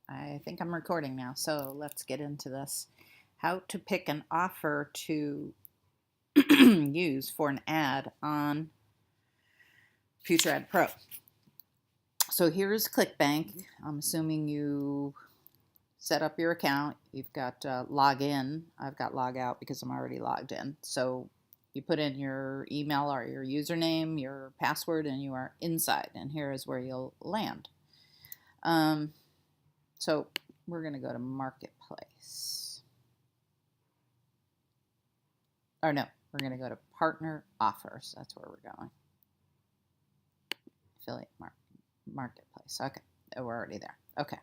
I think I'm recording now, so let's get into this. How to pick an offer to use for an ad on Future Ad Pro. So here's Clickbank. I'm assuming you set up your account. You've got log in. I've got log out because I'm already logged in. So you put in your email or your username, your password, and you are inside. And here is where you'll land. So we're going to go to Marketplace. Or no, we're going to go to Partner Offers. That's where we're going. Affiliate Marketplace. Okay, we're already there. Okay,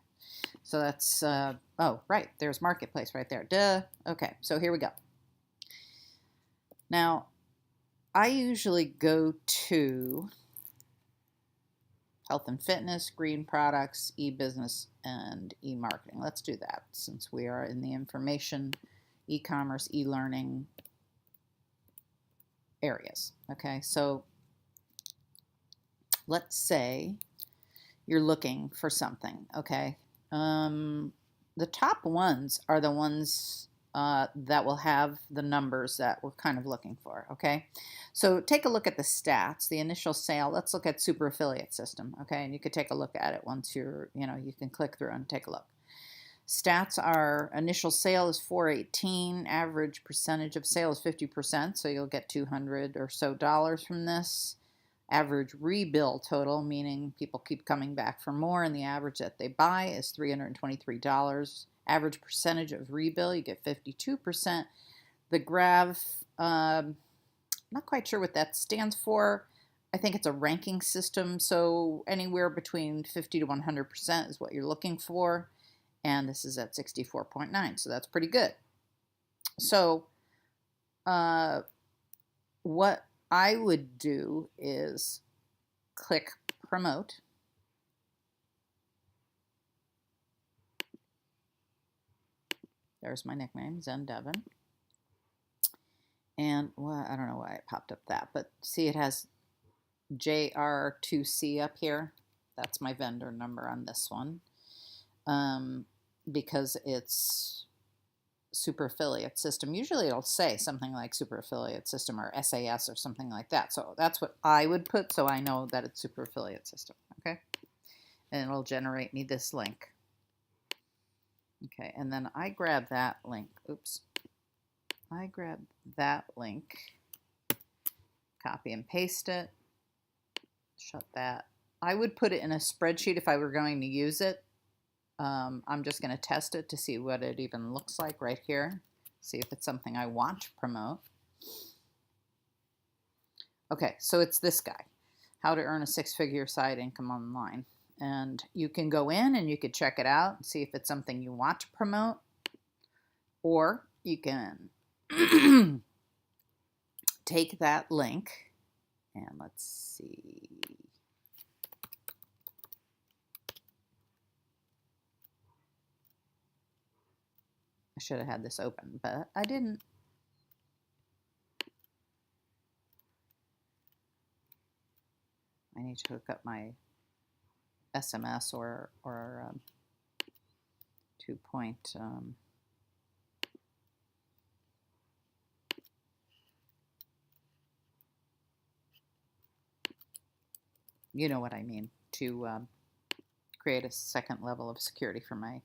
so that's, oh, right, there's Marketplace right there. Duh. Okay, so here we go. Now, I usually go to health and fitness, green products, e-business, and e-marketing. Let's do that since we are in the information, e-commerce, e-learning areas. Okay, so let's say you're looking for something. Okay, the top ones are the ones that will have the numbers that we're kind of looking for. Okay, so take a look at the stats, the initial sale. Let's look at Super Affiliate System. Okay, and you could take a look at it once you're, you can click through and take a look. Stats are initial sale is 418, average percentage of sale is 50%, so you'll get $200 or so from this. Average rebill total, meaning people keep coming back for more, and the average that they buy is $323. Average percentage of rebill, you get 52%. The graph, not quite sure what that stands for. I think it's a ranking system, so anywhere between 50 to 100% is what you're looking for. And this is at 64.9, so that's pretty good. So what I would do is click Promote. There's my nickname, Zen Devin. And well, I don't know why it popped up that, but see it has JR2C up here. That's my vendor number on this one. Because it's Super Affiliate System. Usually it'll say something like Super Affiliate System or SAS or something like that. So that's what I would put so I know that it's Super Affiliate System. Okay. And it'll generate me this link. Okay, and then I grab that link. Oops. I grab that link, copy and paste it, shut that. I would put it in a spreadsheet if I were going to use it. I'm just going to test it to see what it even looks like right here. See if it's something I want to promote. Okay, so it's this guy. How to earn a six-figure side income online. And you can go in and you could check it out and see if it's something you want to promote. Or you can take that link and let's see. I should have had this open, but I didn't. I need to hook up my SMS or 2-point. You know what I mean, to create a second level of security for my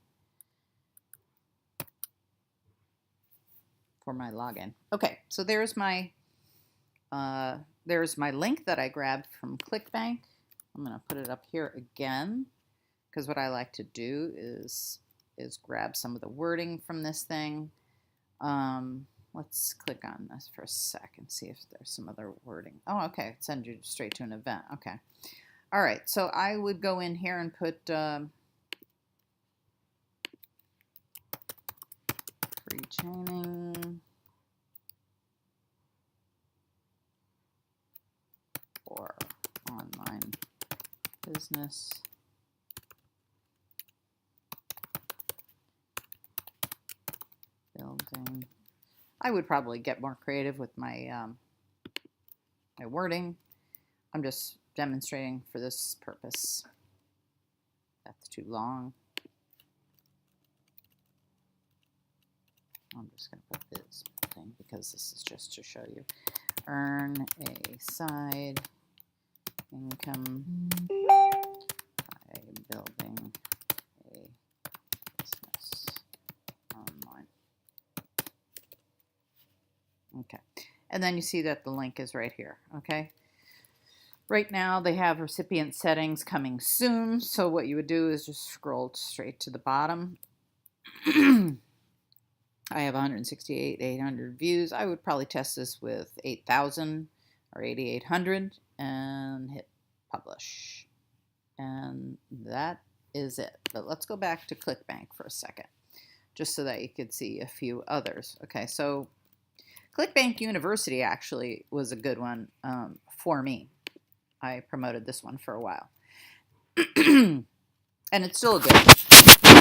login. Okay, so there's my link that I grabbed from Clickbank. I'm going to put it up here again because what I like to do is grab some of the wording from this thing. Let's click on this for a sec and see if there's some other wording. Oh, okay, it sends you straight to an event. Okay. All right, so I would go in here and put free training for online business building. I would probably get more creative with my my wording. I'm just demonstrating for this purpose. That's too long. just going to put this thing because this is just to show you. Earn a side income by building a business online. Okay, and then you see that the link is right here. Okay, right now they have recipient settings coming soon, so what you would do is just scroll straight to the bottom. I have 168,800 views. I would probably test this with 8,000 or 8,800 and hit publish. And that is it. But let's go back to Clickbank for a second, just so that you could see a few others. Okay, so Clickbank University actually was a good one for me. I promoted this one for a while. And it's still a good one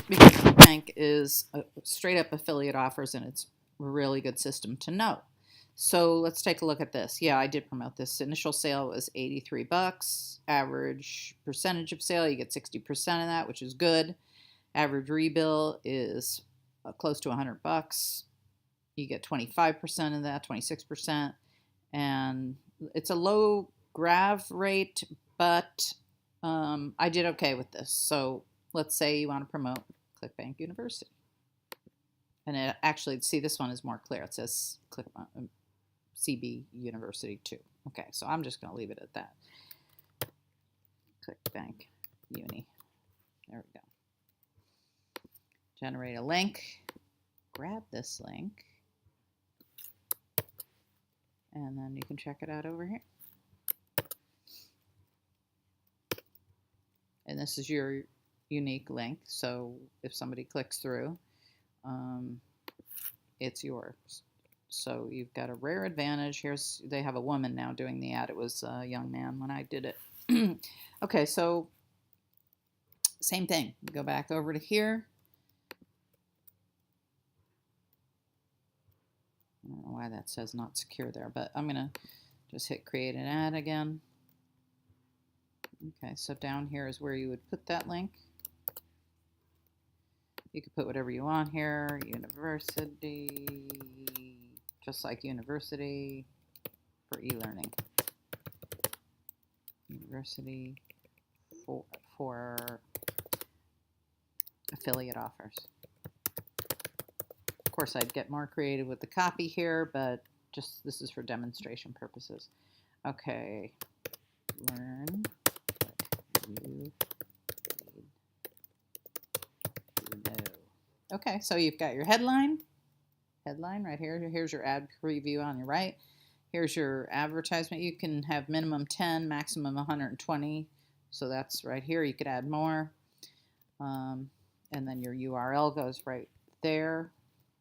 because Clickbank is straight up affiliate offers, and it's a really good system to know. So let's take a look at this. Yeah, I did promote this. Initial sale was $83. Average percentage of sale, you get 60% of that, which is good. Average rebill is close to $100. You get 25% of that, 26%. And it's a low grab rate, but I did okay with this. So let's say you want to promote Clickbank University. And it actually, see, this one is more clear. It says CB University 2. Okay, so I'm just going to leave it at that. Clickbank Uni. There we go. Generate a link. Grab this link. And then you can check it out over here. And this is your unique link, so if somebody clicks through, it's yours. So you've got a rare advantage. They have a woman now doing the ad. It was a young man when I did it. Okay, so same thing. Go back over to here. I don't know why that says not secure there, but I'm going to just hit create an ad again. Okay, so down here is where you would put that link. You could put whatever you want here. University, just like university for e-learning. University for affiliate offers. Of course, I'd get more creative with the copy here, but just this is for demonstration purposes. Okay, learn what you need to know. Okay, so you've got your headline right here. Here's your ad preview on your right. Here's your advertisement. You can have minimum 10, maximum 120. So that's right here. You could add more. And then your URL goes right there.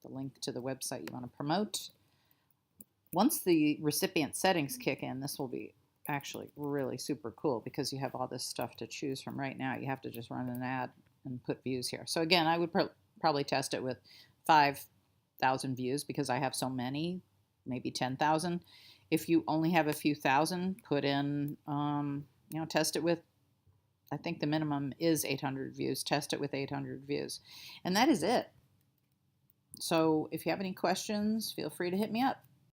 The link to the website you want to promote. Once the recipient settings kick in, this will be actually really super cool because you have all this stuff to choose from. Right now you have to just run an ad and put views here. So again, I would probably test it with 5,000 views because I have so many, maybe 10,000. If you only have a few thousand, put in, test it with, I think the minimum is 800 views. Test it with 800 views. And that is it. So if you have any questions, feel free to hit me up.